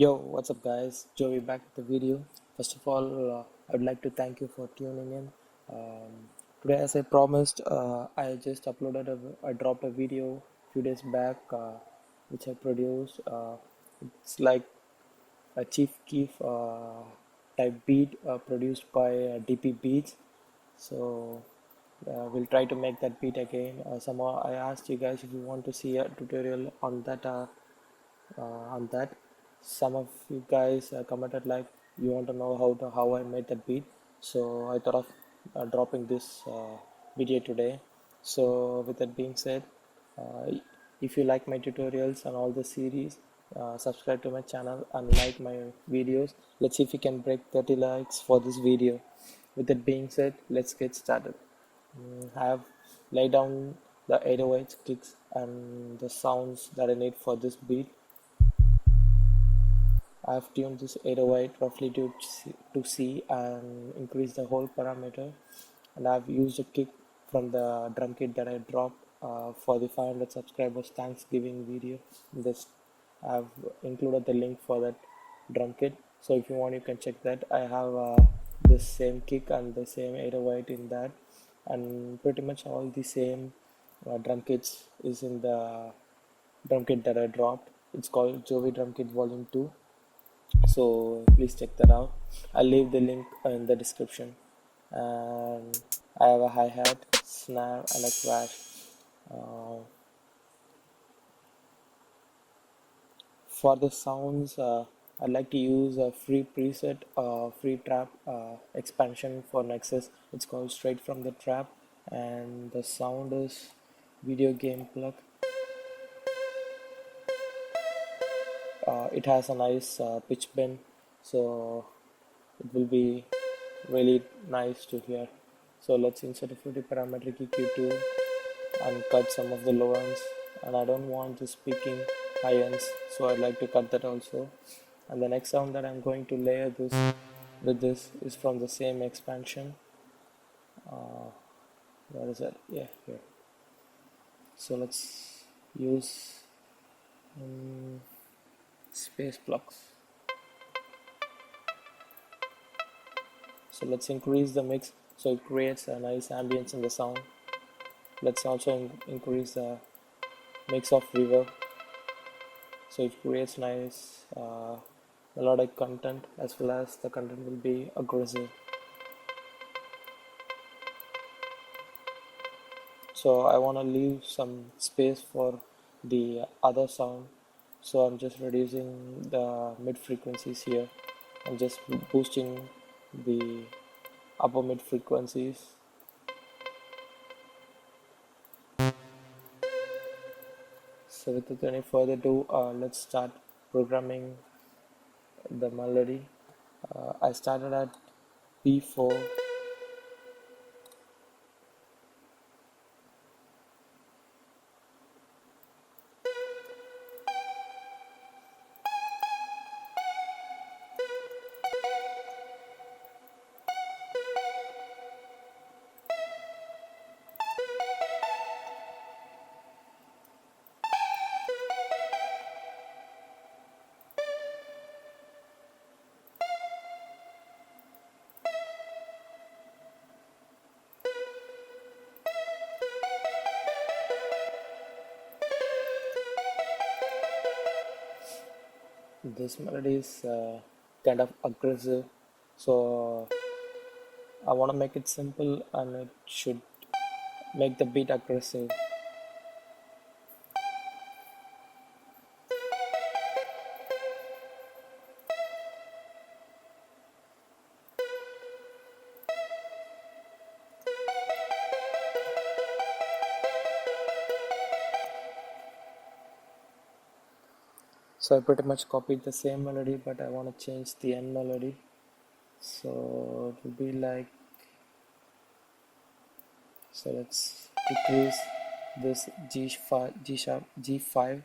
Yo, what's up guys? Jovi back with the video. First of all, I would like to thank you for tuning in. Today, as I promised, I just I dropped a video a few days back, which I produced. It's like a Chief Keef type beat produced by DP Beats. So we'll try to make that beat again. Somehow I asked you guys if you want to see a tutorial on that. Some of you guys commented like you want to know how I made that beat. So I thought of dropping this video today. So with that being said, uh, if you like my tutorials and all the series, subscribe to my channel and like my videos. Let's see if we can break 30 likes for this video. With that being said, let's get started. I have laid down the 808 kicks and the sounds that I need for this beat. I've tuned this 808 roughly to C and increased the whole parameter, and I've used a kick from the drum kit that I dropped for the 500 subscribers Thanksgiving video. This I've included the link for that drum kit, so if you want you can check that. I have the same kick and the same 808 in that, and pretty much all the same drum kits is in the drum kit that I dropped. It's called Jovi Drum Kit Volume 2, so please check that out. I'll leave the link in the description. And I have a hi-hat, snare and a crash. uh, for the sounds, I like to use a free preset, free trap expansion for Nexus. It's called Straight from the Trap, and the sound is video game plug. It has a nice pitch bend, so it will be really nice to hear. So let's insert a 50 parametric EQ2 and cut some of the low ends, and I don't want this speaking high ends, so I'd like to cut that also. And the next sound that I'm going to layer this with this is from the same expansion. Where is that? Yeah, here. So let's use space plugs. So let's increase the mix so it creates a nice ambience in the sound. Let's also increase the mix of reverb so it creates nice melodic content, as well as the content will be aggressive. So I want to leave some space for the other sound, so I'm just reducing the mid frequencies here and just boosting the upper mid frequencies. So without any further ado, let's start programming the melody. I started at B4. This melody is kind of aggressive, so I want to make it simple and it should make the beat aggressive. So I pretty much copied the same melody, but I want to change the end melody. So it will be like, so let's decrease this G sharp, G5,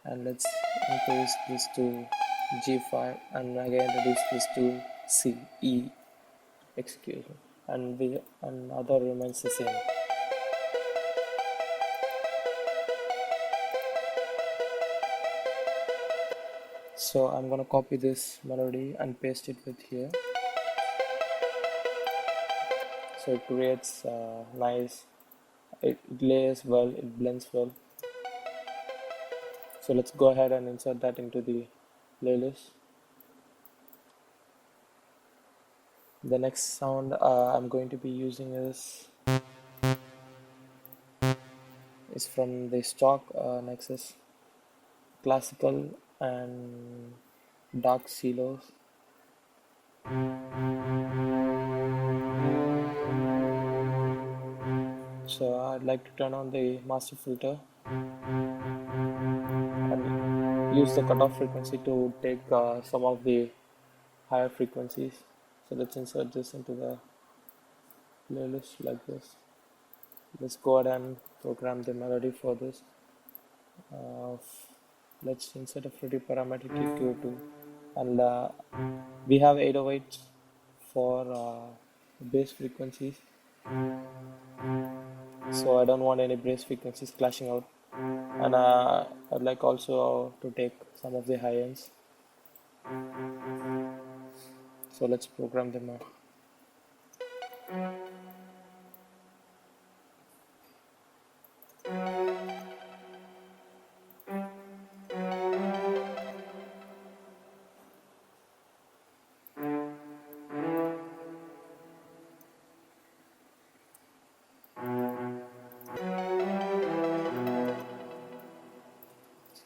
and let's increase this to G5, and again reduce this to C, E, excuse me, and other remains the same. So So I'm gonna copy this melody and paste it with here. So it creates nice, it layers well, it blends well. So let's go ahead and insert that into the playlist. The next sound I'm going to be using is from the stock Nexus classical and dark silos. So I'd like to turn on the master filter and use the cutoff frequency to take some of the higher frequencies. So let's insert this into the playlist like this. Let's go ahead and program the melody for this. Let's insert a pretty parameter EQ2, and we have 808s for bass frequencies, so I don't want any bass frequencies clashing out, and I'd like also to take some of the high ends. So let's program them out.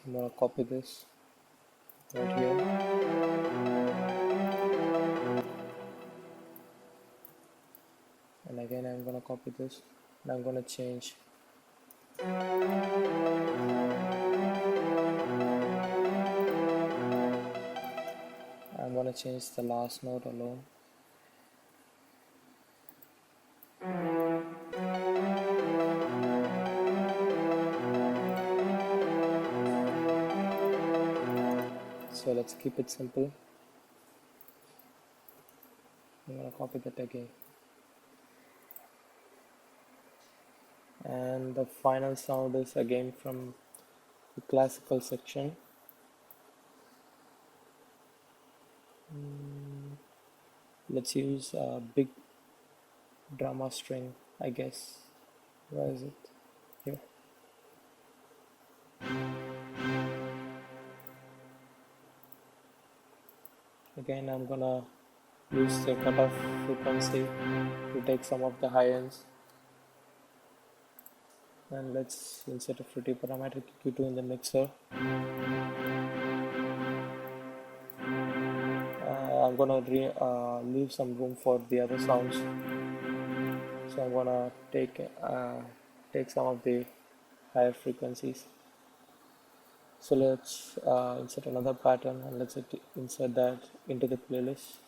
I'm gonna copy this right here, and again I'm gonna copy this, and I'm gonna change the last note alone. So let's keep it simple. I'm gonna copy that again. And the final sound is again from the classical section. Let's use a big drama string, I guess. Where is it? Here. Again, I'm gonna use the cutoff frequency to take some of the high ends. And let's insert a pretty parameter EQ2 in the mixer. I'm gonna leave some room for the other sounds. So I'm gonna take some of the higher frequencies. So let's insert another pattern, and let's insert that into the playlist.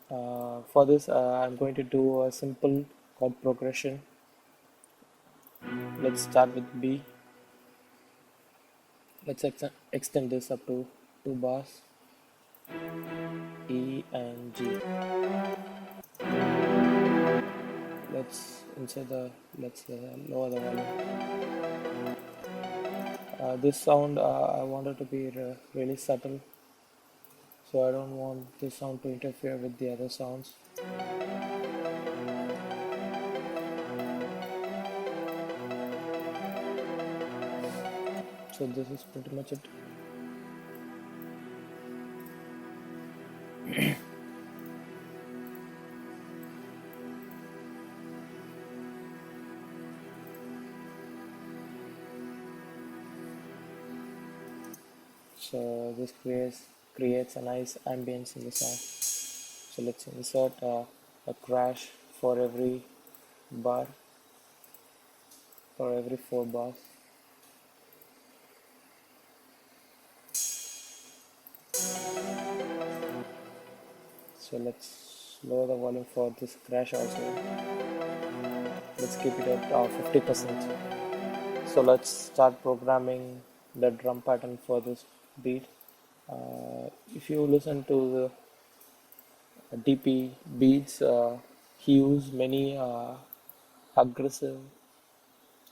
For this, I'm going to do a simple chord progression. Let's start with B. Let's extend this up to 2 bars. E and G. Let's lower the volume. This sound I wanted to be really subtle, so I don't want this sound to interfere with the other sounds. So this is pretty much it. So this creates a nice ambience in the song. So let's insert a crash for every bar, for every 4 bars. So let's lower the volume for this crash also. Let's keep it at 50%. So let's start programming the drum pattern for this beat. If you listen to the DP beats, he used many aggressive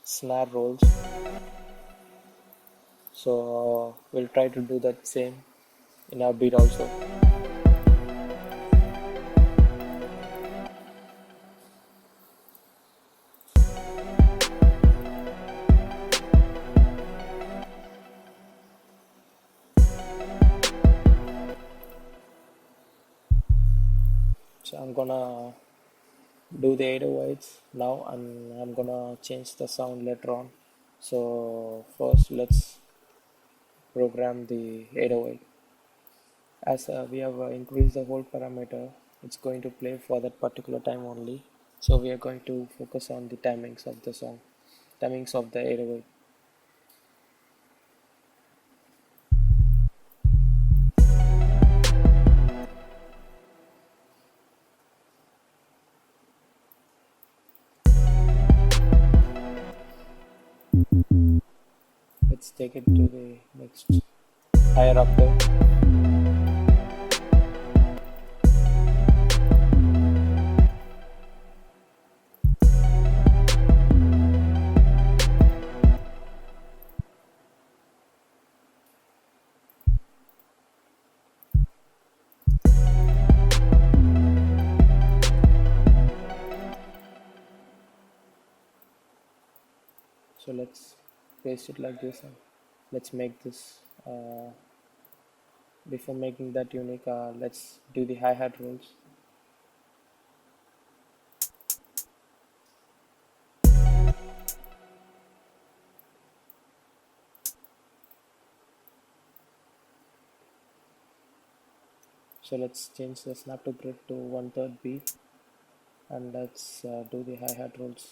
snare rolls. So we'll try to do that same in our beat also. So I'm gonna do the 808s now, and I'm gonna change the sound later on. So first let's program the 808. As we have increased the whole parameter, it's going to play for that particular time only. So we are going to focus on the timings of the song, timings of the 808. Let's take it to the next higher octave. So let's paste it like this, and let's make this before making that unique, let's do the hi-hat rolls. So let's change the snap to grid to 1/3 beat, and let's do the hi-hat rolls.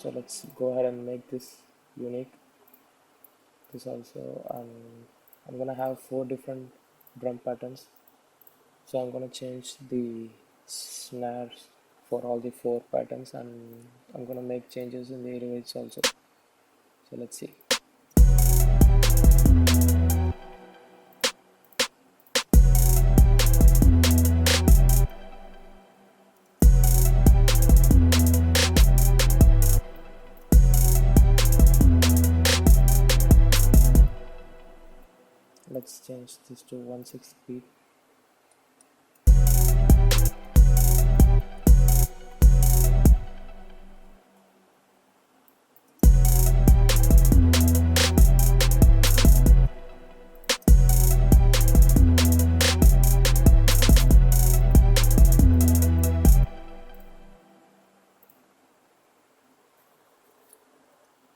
So let's go ahead and make this unique. This also, I'm gonna have 4 different drum patterns. So I'm gonna change the snares for all the 4 patterns, and I'm gonna make changes in the 808s also. So let's see. Let's change this to 1/6 beat.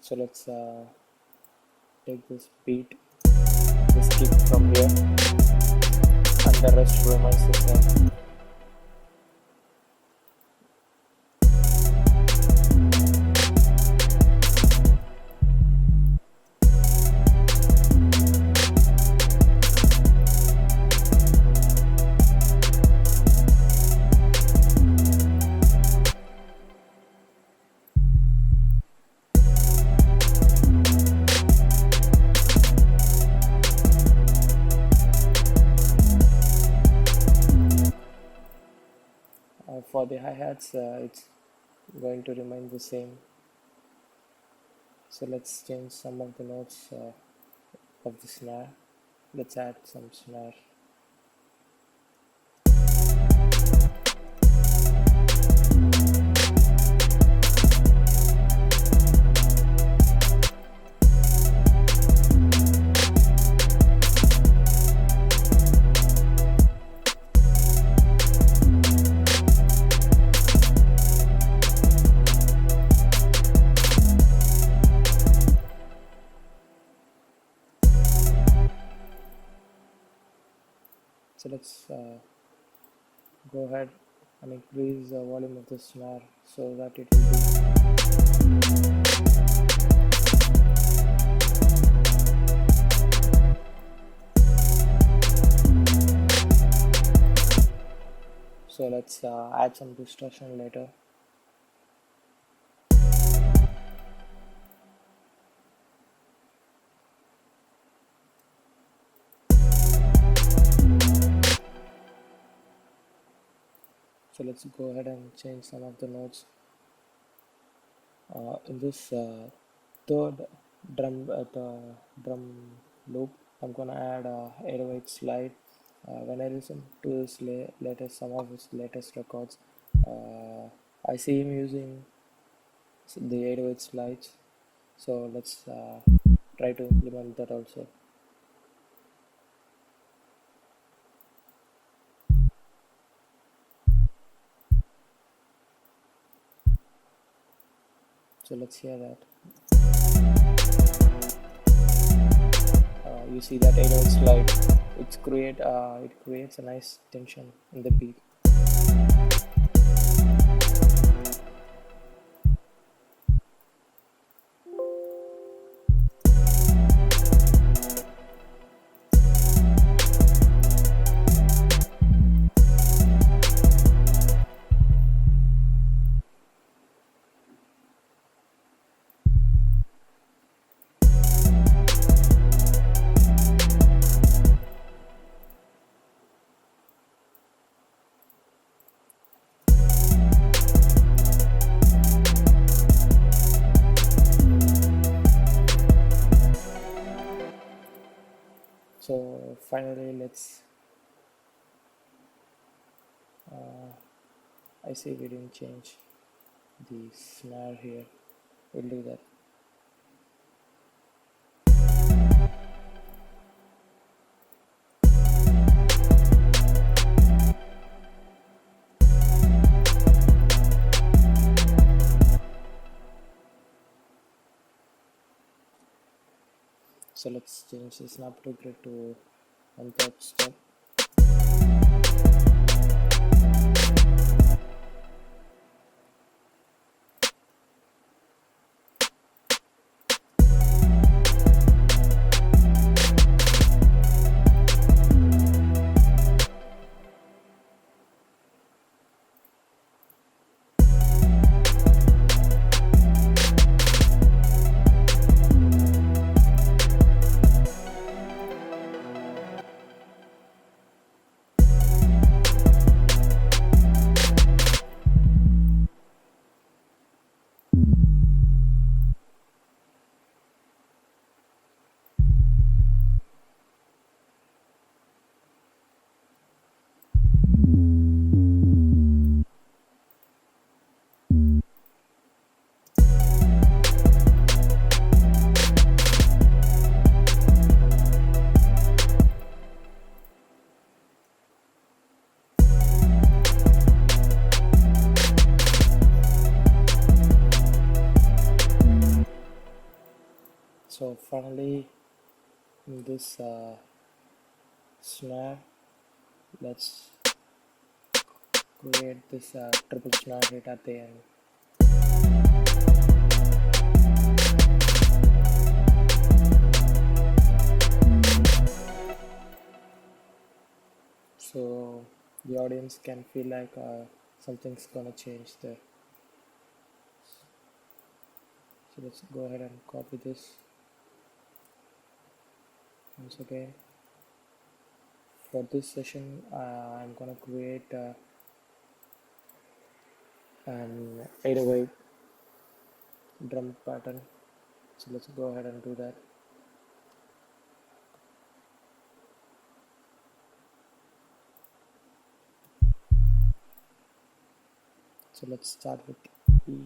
So let's take this beat, this kick from here, and the rest remains the same. For the hi-hats, it's going to remain the same. So let's change some of the notes of the snare. Let's add some snare. So let's go ahead and increase the volume of the snare so that it will be. So let's add some distortion later. So let's go ahead and change some of the notes. In this third drum loop, I'm gonna add a 808 slide. When I listen to his some of his latest records, I see him using the 808 slides. So let's try to implement that also. So let's hear that. You see that 808 slide. It creates a nice tension in the beat. So finally, let's I see we didn't change the snare here. We'll do that. So let's change the snap to grid to 1/3 step. So finally, in this snare, let's create this triple snare hit at the end. So the audience can feel like something's gonna change there. So let's go ahead and copy this once again. For this session, I'm gonna create an 808 drum pattern. So let's go ahead and do that. So let's start with E.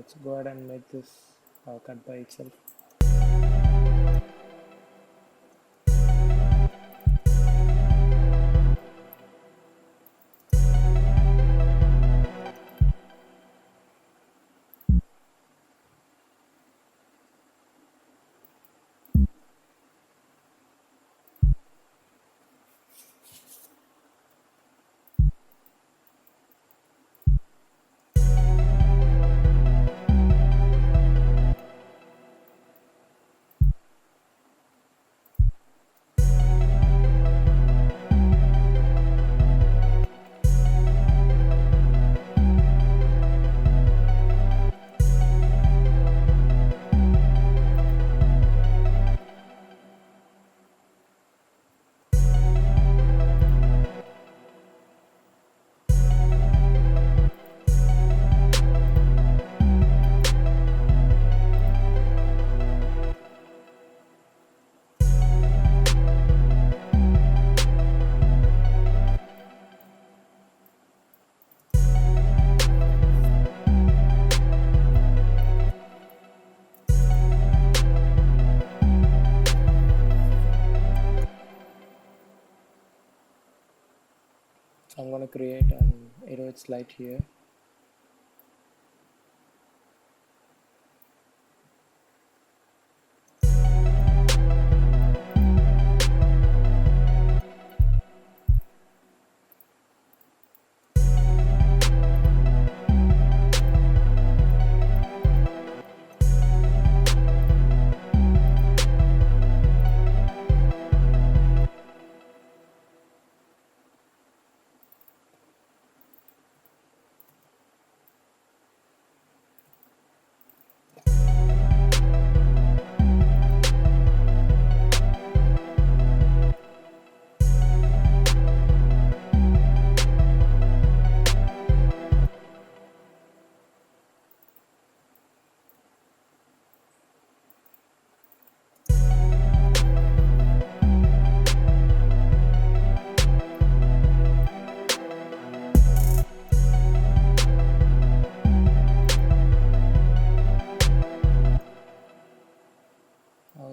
let's go ahead and make this cut by itself. So I'm going to create an arrow slide here.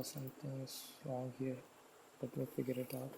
Something is wrong here. Let me figure it out.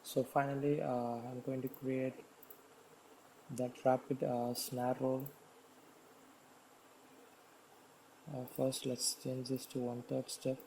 So finally, I'm going to create that rapid snare roll. First, let's change this to 1/3 step.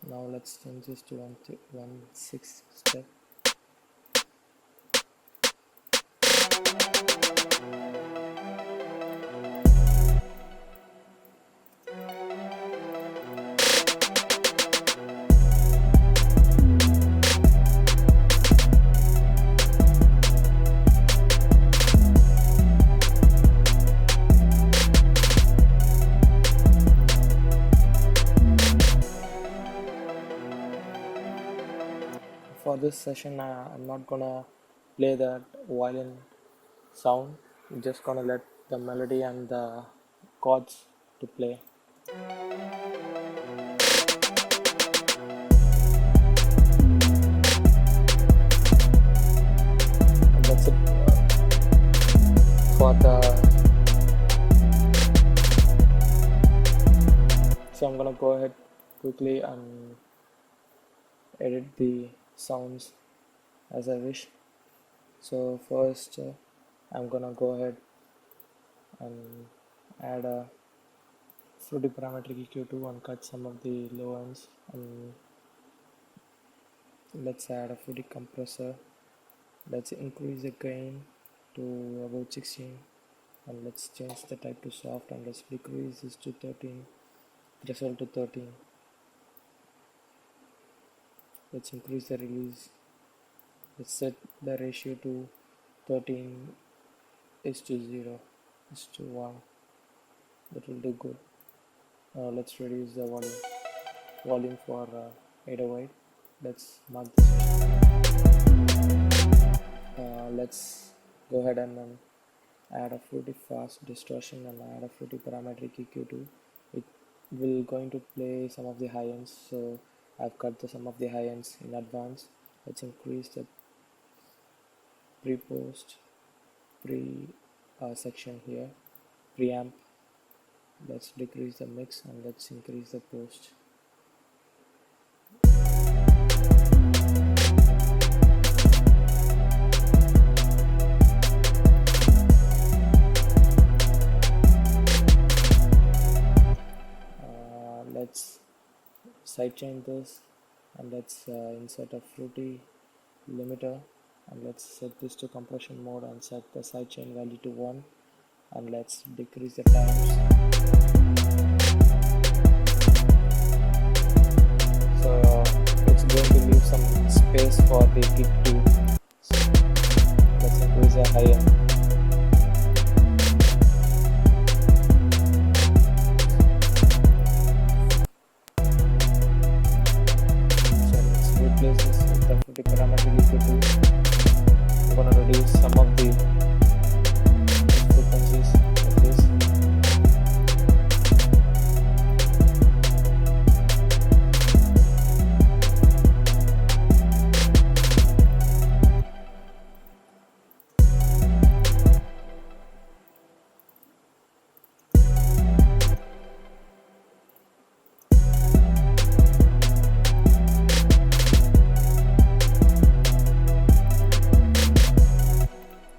Now let's change this to 1/6 step. for this session, I'm not gonna play that violin sound. I'm just gonna let the melody and the chords to play. And that's it for the. So I'm gonna go ahead quickly and edit the sounds as I wish. So first, I'm gonna go ahead and add a fruity parametric EQ2 and cut some of the low ends, and let's add a fruity compressor. Let's increase the gain to about 16, and let's change the type to soft, and let's decrease this to 13, threshold to 13. Let's increase the release. Let's set the ratio to 13 is to 0 is to 1. That will do good. Let's reduce the volume for 808. Let's mark this. Let's go ahead and add a fruity fast distortion and add a fruity parametric EQ2. It will going to play some of the high ends, so I've cut some of the high ends in advance. Let's increase the pre-post section here, preamp. Let's decrease the mix and let's increase the post. Let's sidechain this, and let's insert a fruity limiter, and let's set this to compression mode and set the sidechain value to 1, and let's decrease the times. So it's going to leave some space for the kick too. So let's increase the high end. So let's replace this with the fruity parametric EQ2. I'm gonna reduce some of the frequencies like this.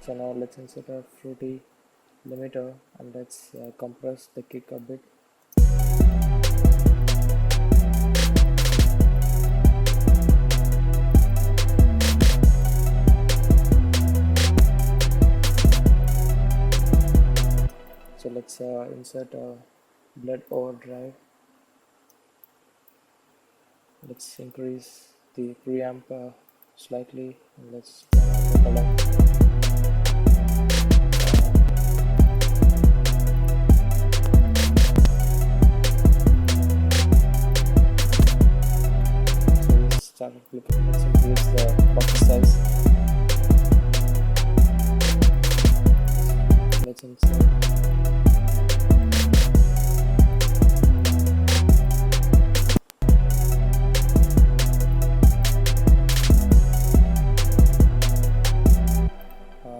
So now let's insert a fruity limiter, and let's compress the kick a bit. So let's insert a bled overdrive. Let's increase the preamp slightly, and let's turn on the color. Started clicking. Let's increase the box size. Let's insert.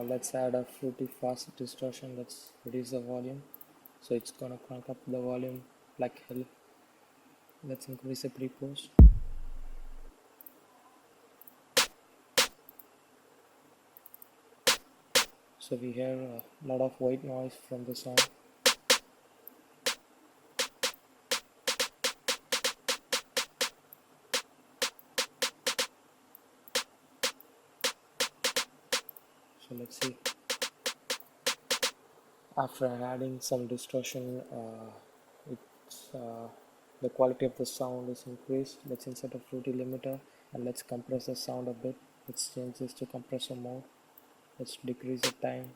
Let's add a fruity fast distortion. Let's reduce the volume, so it's gonna crank up the volume like hell. Let's increase the pre-post. So we hear a lot of white noise from the sound. So let's see. After adding some distortion, the quality of the sound is increased. Let's insert a fruity limiter, and let's compress the sound a bit. Let's change this to compressor mode. Let's decrease the time.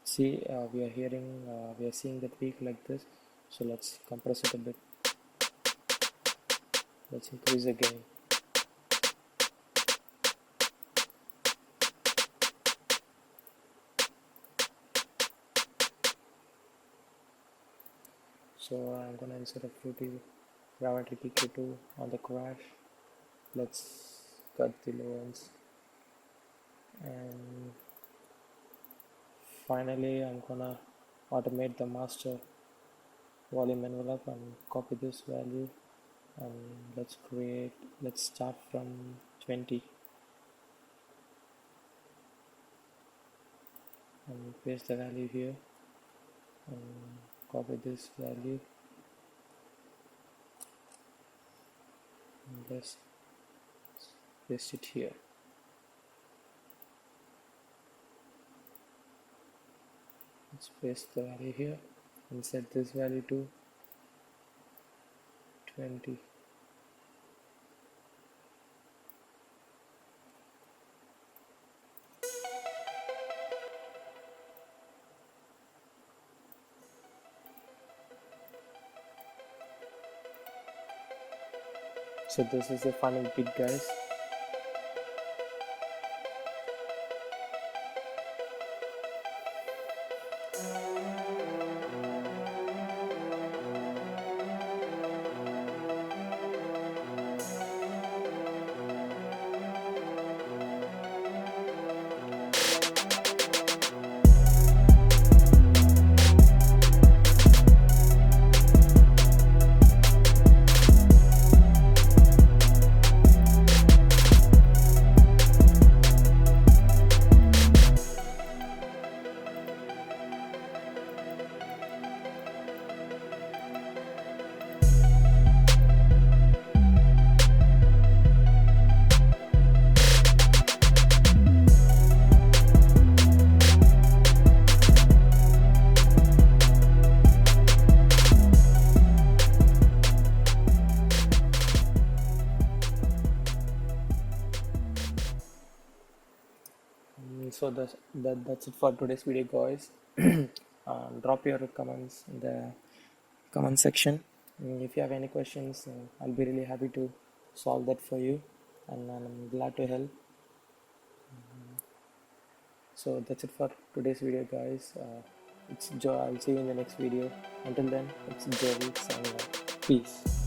See, we are seeing the peak like this. So let's compress it a bit. Let's increase the gain. So I'm gonna insert a fruity gravity kick2 on the crash. Let's cut the low ends, and finally I'm gonna automate the master volume envelope and copy this value, and let's start from 20 and paste the value here, and copy this value and let's paste it here. Let's paste the value here and set this value to 20. So this is the final beat, guys. So that's it for today's video, guys. Drop your comments in the comment section. If you have any questions, I'll be really happy to solve that for you, and I'm glad to help. So that's it for today's video, guys. It's Joe. I'll see you in the next video. Until then, it's Jovi signing off. Peace.